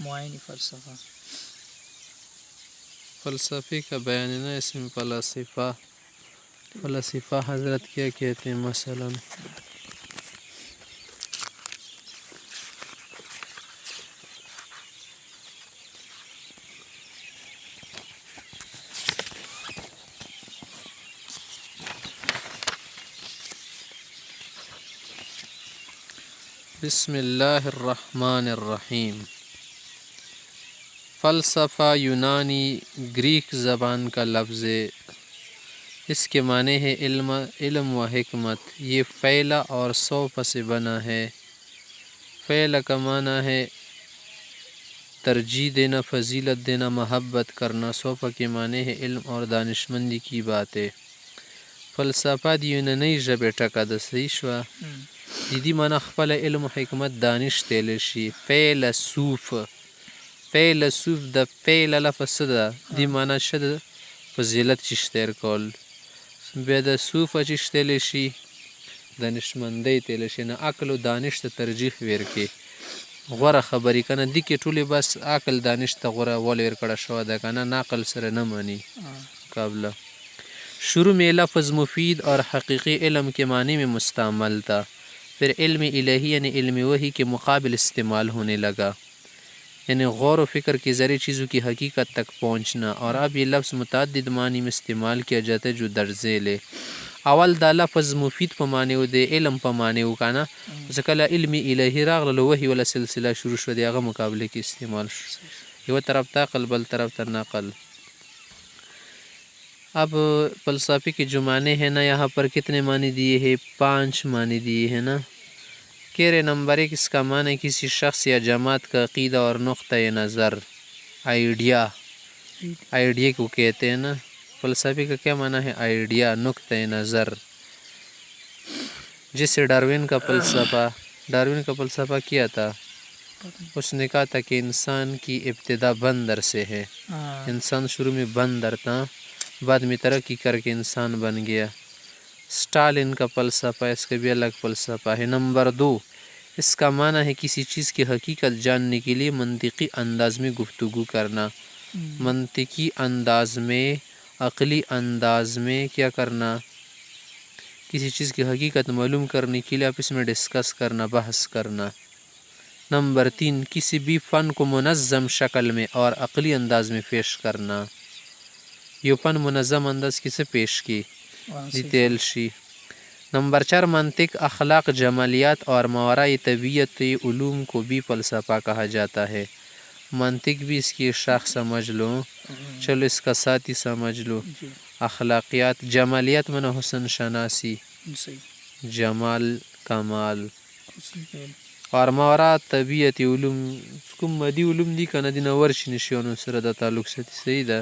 معانی فلسفہ. فلسفے کا بیان ہے نا اس میں فلاسفہ. فلاسفہ حضرت کیا کہتے ہیں مثلا؟ بسم اللہ الرحمن الرحیم. فلسفہ یونانی گریک زبان کا لفظ ہے. اس کے معنی ہے علم و حکمت. یہ فعلہ اور سوف سے بنا ہے. فعلہ کا معنی ہے ترجیح دینا، فضیلت دینا، محبت کرنا. سوف کے معنی ہے علم اور دانشمندی کی بات ہے. فلسفہ دی یونانی ژبې ټکه ده. صحیح شوه. دیدی معنی خپل علم و حکمت دانش تیلی شي. فیلسوف، فیلسوف د فعل لفظ څه ده؟ دی معنی شه د فضیلت چشتیر کول. بیا د صوف چش تیلی شي دانشمندی تیلی شي. نه عقل و دانش ته ترجیح ورکړي، غوره خبرې که نه. دي کې ټولې بس عقل دانش ته غوره ولې ورکړه شوه ده که نه، نقل سره نه مني مقابله. شروع میں لفظ مفید اور حقیقی علم کے معنی میں مستعمل تھا، پھر علم الہی یعنی علم وحی کے مقابل استعمال ہونے لگا، یعنی غور و فکر کے ذریعے چیزوں کی حقیقت تک پہنچنا. اور اب یہ لفظ متعدد معنی میں استعمال کیا جاتا ہے جو درج ذیل ہے. اول دا لفظ مفید په معنی و د علم په معنی و که نه، ځکه کله علم الهی راغله وحی ولا سلسله شروع شوه، د هغه مقابله کې استعمال شو. یوه طرف ته عقل، بل طرف ته نقل. اب فلسفے کے جو معنی ہیں نا یہاں پر کتنے معنی دیے ہیں؟ 5 معنی دیے ہیں نا. کہہ نمبر 1 اس کا معنی کسی شخص یا جماعت کا عقیدہ اور نقطۂ نظر. آئیڈیا، آئیڈیا کو کہتے ہیں نا. فلسفے کا کیا معنی ہے؟ آئیڈیا، نقطۂ نظر. جیسے ڈاروین کا فلسفہ، ڈاروین کا فلسفہ کیا تھا؟ اس نے کہا تھا کہ انسان کی ابتدا بندر سے ہے. انسان شروع میں بندر تھا، بعد میں ترقی کر کے انسان بن گیا. اسٹالن کا فلسفہ، اس کا بھی الگ فلسفہ ہے. نمبر 2 اس کا معنی ہے کسی چیز کی حقیقت جاننے کے لیے منطقی انداز میں گفتگو کرنا. منطقی انداز میں، عقلی انداز میں کیا کرنا؟ کسی چیز کی حقیقت معلوم کرنے کے لیے آپس میں ڈسکس کرنا، بحث کرنا. نمبر 3 کسی بھی فن کو منظم شکل میں اور عقلی انداز میں پیش کرنا. یہ فن منظم انداز کسے پیش کی؟ دیتیل شی. نمبر 4 منطق، اخلاق، جمالیات اور ماورائے طبیعت علوم کو بھی فلسفہ کہا جاتا ہے. منطق بھی اس کی شاخ سمجھ لو، چلو اس کا ساتھی سمجھ لو. اخلاقیات، جمالیات من حسن شناسی، جمال کمال. اور ماورا طبیعت علوم کوم مدی علوم دی کنه دی نورشي نشيونو سره د تعلق ساتي. صحیح ده.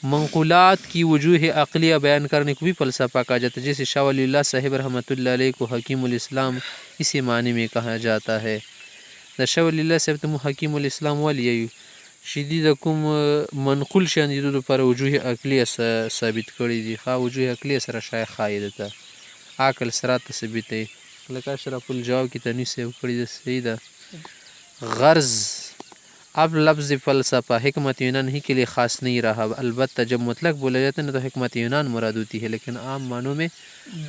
منقولات کی وجوہ عقلیہ بیان کرنے کو بھی فلسفہ کہا جاتا ہے. جیسے شاہ ولی اللہ صاحب رحمۃ اللہ علیہ کو حکیم الاسلام اسی معنی میں کہا جاتا ہے. دا شاہ ولی اللہ صاحب تم حکیم الاسلام ولی ایو شدید کوم منقول شان دي دو پر وجوہ عقلیہ ثابت کړی دي. خا وجوہ عقلیہ سره شای خایده ته عقل سره ثابت ہے. لکه اشرف الجواب کی تنوی سے کړی ده. صحیح ده. غرض، اب لفظ فلسفہ حکمت یونان ہی کے لیے خاص نہیں رہا. البتہ جب مطلق بولا جاتا ہے نا تو حکمت یونان مراد ہوتی ہے، لیکن عام معنوں میں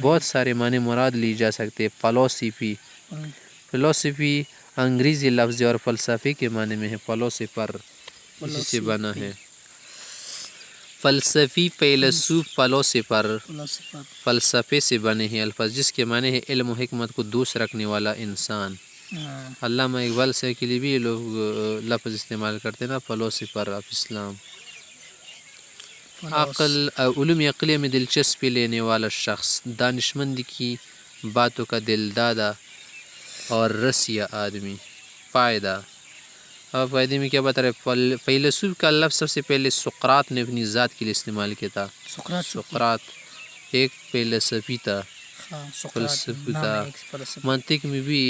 بہت سارے معنی مراد لی جا سکتے ہیں. فلسفی، فلسفی انگریزی لفظ اور فلسفے کے معنی میں ہے. فلسفر اسی سے بنا ہے. فلسفی، فیلسوف، فلسفر فلسفے سے بنے ہیں الفاظ جس کے معنی ہے علم و حکمت کو دوست رکھنے والا انسان. علامہ اقبال سے کے لیے بھی لوگ لفظ استعمال کرتے ہیں نا، فلسفر آف اسلام. عقل، علوم عقلیہ میں دلچسپی لینے والا شخص، دانشمند کی باتوں کا دل دادا اور رسیا آدمی. فائدہ، اب فائدے میں کیا بتا رہے؟ فیلسوف کا لفظ سب سے پہلے سقراط نے اپنی ذات کے لیے استعمال کیا تھا. سقراط ایک فیلسفی تھا، فلسفی تھا. منطق میں بھی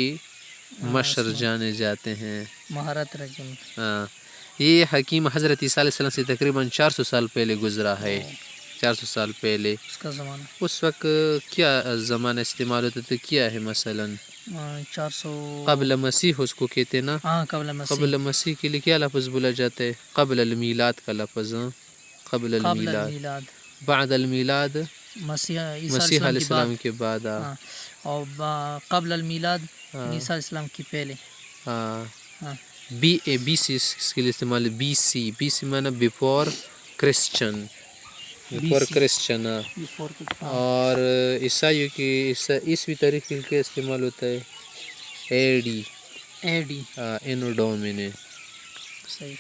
مشر جانے جاتے ہیں، مہارت رکھیں. ہاں. یہ حکیم حضرت عیسیٰ علیہ السلام سے تقریباً 400 سال پہلے گزرا ہے. 400 سال پہلے. اس کا زمانہ، اس وقت کیا زمانہ استعمال ہوتا تھا؟ کیا ہے مثلا 400 قبل مسیح اس کو کہتے نا. ہاں قبل مسیح. قبل مسیح کے لیے کیا لفظ بولا جاتا ہے؟ قبل المیلاد کا لفظ. قبل قبل المیلاد. المیلاد بعد المیلاد مسیح عیسیٰ مسیح علیہ علیہ السلام السلام کے بعد. ہاں. اور قبل المیلاد ہاں. عیسیٰ علیہ السلام کی پہلے. ہاں. ہاں بی سی اس کے لیے استعمال. بی سی مانا before Christian. Before BC. Christian. Before the- ہاں. اور عیسائیوں کی عیسوی تاریخ کے لیے استعمال ہوتا ہے اے ڈی. AD. انو ڈومنے. صحیح.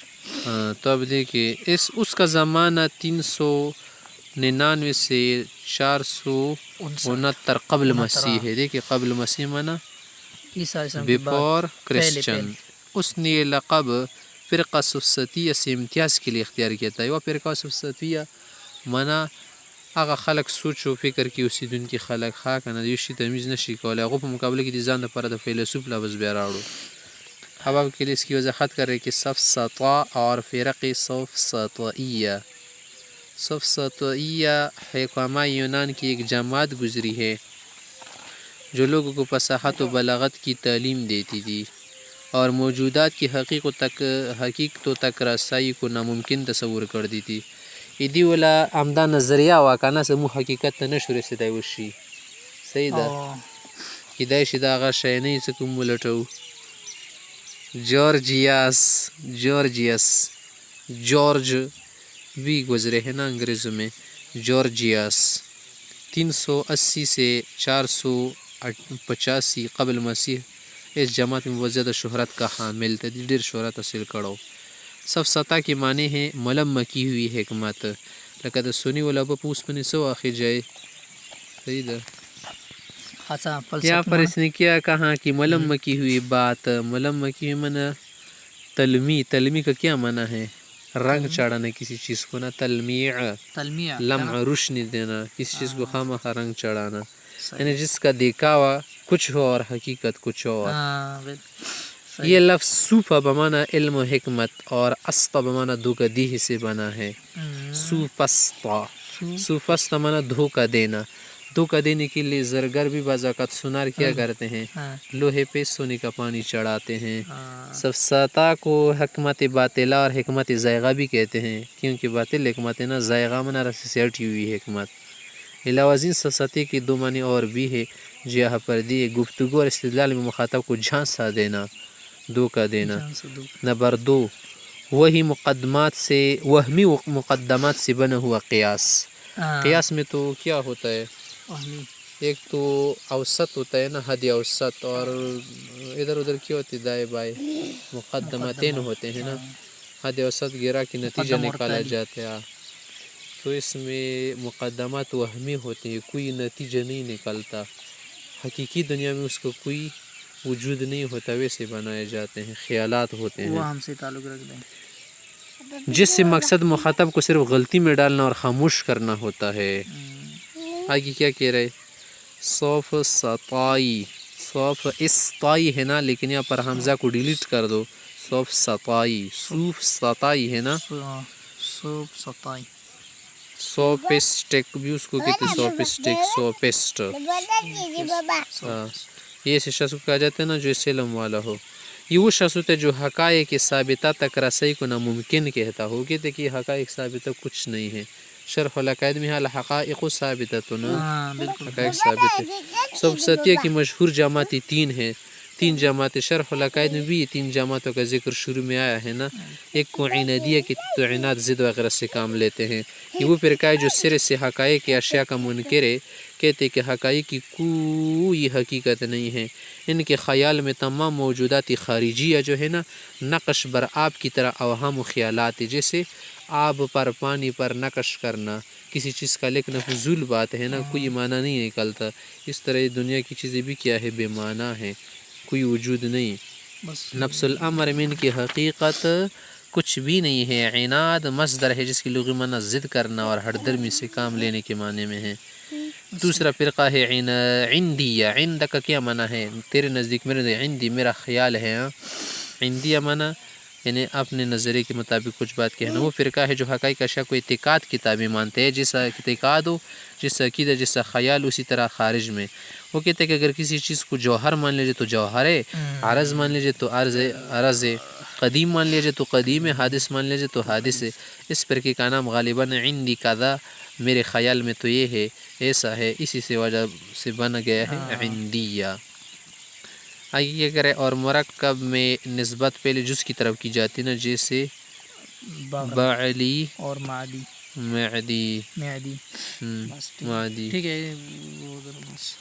ہاں. تو اب دیکھیے اس کا زمانہ 399 سے 469 قبل مسیح ہے. دیکھیے قبل مسیح مانا عیسیٰ علیہ السلام کے بعد بیفور پہلے کرسچن. اس نے یہ لقب فرقہ صفصتیہ سے امتیاز کے لیے اختیار کیا تھا. وہ فرقہ صفصتیہ مانا هغه خلق سوچ و فکر کې اوسېدونکي خلق ښه که نه د یو شي تمیز نه شي کولی. هغو په مقابله کې د ځان لپاره د فیلسوف لفظ بیا راوړو. اب آپ کے لیے اس کی وضاحت کر رہے کہ سفسطا اور فرق سفسطائیہ. سفسطائیہ حکماء یونان کی ایک جماعت گزری ہے جو لوگوں کو فصاحت و بلاغت کی تعلیم دیتی تھی اور موجودات کی حقیقتوں تک رسائی کو ناممکن تصور کر دی تھی. ایدی ولا عمدہ نظریہ واکانا سمو حقیقت ته نشو رسیدای وشي. صحیح ده. او کیدای شي دا هغه شی نه څه کوم ولټو. جارج بھی گزرے ہیں نا انگریزوں میں. جارجیاس 380 سے 485 قبل مسیح اس جماعت میں بہت زیادہ شہرت کا حامل تھا. ډیر شہرت حاصل کړو. سفسطا کے معنی ہیں ملم کی ہوئی حکمت. لکه د سنی ولا په اوسپنې څه واخې جائے. صحیح ده. خاصا یہاں پر فلسفہ اس نے کیا کہا کہ ملم کی ہوئی بات. ملم کی ہوئی معنی تلمی کا کیا معنی ہے؟ رنگ چڑھانا کسی چیز کو نا. تلمیع لمع روشنی دینا کسی چیز کو خواہ رنگ چڑھانا. یعنی جس کا دکھاوا کچھ ہو اور حقیقت کچھ اور. یہ لفظ صوفہ بمانا علم و حکمت اور استا بمانا دھوکہ دیہ سے بنا ہے. صوفستا مانا دھوکہ دینا. دھوکہ دینے کے لیے زرگر بھی بعض اوقات سنار کیا کرتے ہیں, لوہے پہ سونے کا پانی چڑھاتے ہیں. سفسطا کو حکمت باطلہ اور حکمت زائغہ بھی کہتے ہیں, کیونکہ باطل حکمت نا زائغہ منا رسی سے ہٹی ہوئی حکمت. علاوہ ازیں سفسطے کی دو معنی اور بھی ہے جو یہاں پر دیے. گفتگو اور استدلال میں مخاطب کو جھانسا دینا, دھوکہ دینا. نمبر 2, وہمی مقدمات سے بنا ہوا قیاس. قیاس میں تو کیا ہوتا ہے, ایک تو اوسط ہوتا ہے نا, حد اوسط, اور ادھر ادھر کیا ہوتی دائیں بائیں مقدمتین ہوتے ہیں نا. حد اوسط گرا کے نتیجہ نکالا جاتا ہے. تو اس میں مقدمات وہمی ہوتے ہیں, کوئی نتیجہ نہیں نکلتا. حقیقی دنیا میں اس کو کوئی وجود نہیں ہوتا, ویسے بنائے جاتے ہیں, خیالات ہوتے ہیں. وہ ہم سے تعلق رکھ دیں. جس سے مقصد مخاطب کو صرف غلطی میں ڈالنا اور خاموش کرنا ہوتا ہے. آگے کیا کہہ رہے, صوف سطائی. صوف استائی ہے نا, لیکن یہاں پر حمزہ کو ڈیلیٹ کر دو. صوف سطائی, صوف سطائی ہے نا. صوف سطائی. سوپسٹک بھی اس کو کہتے ہیں, سوپسٹک, سوپسٹ. یہ ایسے شخص کو کہا جاتا ہے نا جو اس علم والا ہو. یہ وہ شخص ہوتا ہے جو حقائق ثابتہ تک رسائی کو ناممکن کہتا ہو. کہتے کہ یہ حقائق ثابتہ کچھ نہیں ہے. شرح العقائد میں الحقائق ثابتۃ, حقائق ثابت ہے. سفسطیہ کی مشہور جماعتیں 3 ہیں. 3 جماعتیں شرح العقائد میں بھی 3 جماعتوں کا ذکر شروع میں آیا ہے نا. ایک کو عنادیہ کی توعنات ضد وغیرہ سے کام لیتے ہیں. یہ وہ فرقہ ہے جو سرے سے حقائق کی اشیاء کا منکر ہے. کہتے کہ حقائق کی کوئی حقیقت نہیں ہے. ان کے خیال میں تمام موجودات خارجیہ جو ہے نا نقش بر آب کی طرح اوہام و خیالات ہے. جیسے آب پر پانی پر نقش کرنا کسی چیز کا لیکن فضول بات ہے نا, کوئی معنی نہیں نکلتا. اس طرح یہ دنیا کی چیزیں بھی کیا ہے, بے معنی ہے, کوئی وجود نہیں. نفس الامر میں ان کی حقیقت کچھ بھی نہیں ہے. عناد مصدر ہے جس کی لغوی معنی ضد کرنا اور ہر درمی سے کام لینے کے معنی میں ہے. دوسرا فرقہ ہے عندیہ. عند کا کیا معنی ہے, تیرے نزدیک, میرے نزدیک. عندی میرا خیال ہے. عندیہ معنی یعنی اپنے نظریے کے مطابق کچھ بات کہنا. وہ فرقہ ہے جو حقائق اشیاء کو اعتقاد کی تعبیر مانتے ہیں، جیسا اعتقاد ہو، جیسا عقیدہ، جیسا خیال، اسی طرح خارج میں. وہ کہتے ہیں کہ اگر کسی چیز کو جوہر مان لیجیے تو جوہر ہے، عرض مان لیجیے تو عرض ہے، قدیم مان لیجیے تو قدیم ہے، حادث مان لیجیے تو حادث ہے. اس فرقے کا نام غالباً عندی قضا، میرے خیال میں تو یہ ہے، ایسا ہے، اسی سے وجہ سے بنا گیا ہے عندیہ. آگے کیا کرے؟ اور مرکب میں نسبت پہلے جز کی طرف کی جاتی نا، جیسے بعلی اور معدی معدی معدی. معدی. ٹھیک ہے وہ ادھر بس.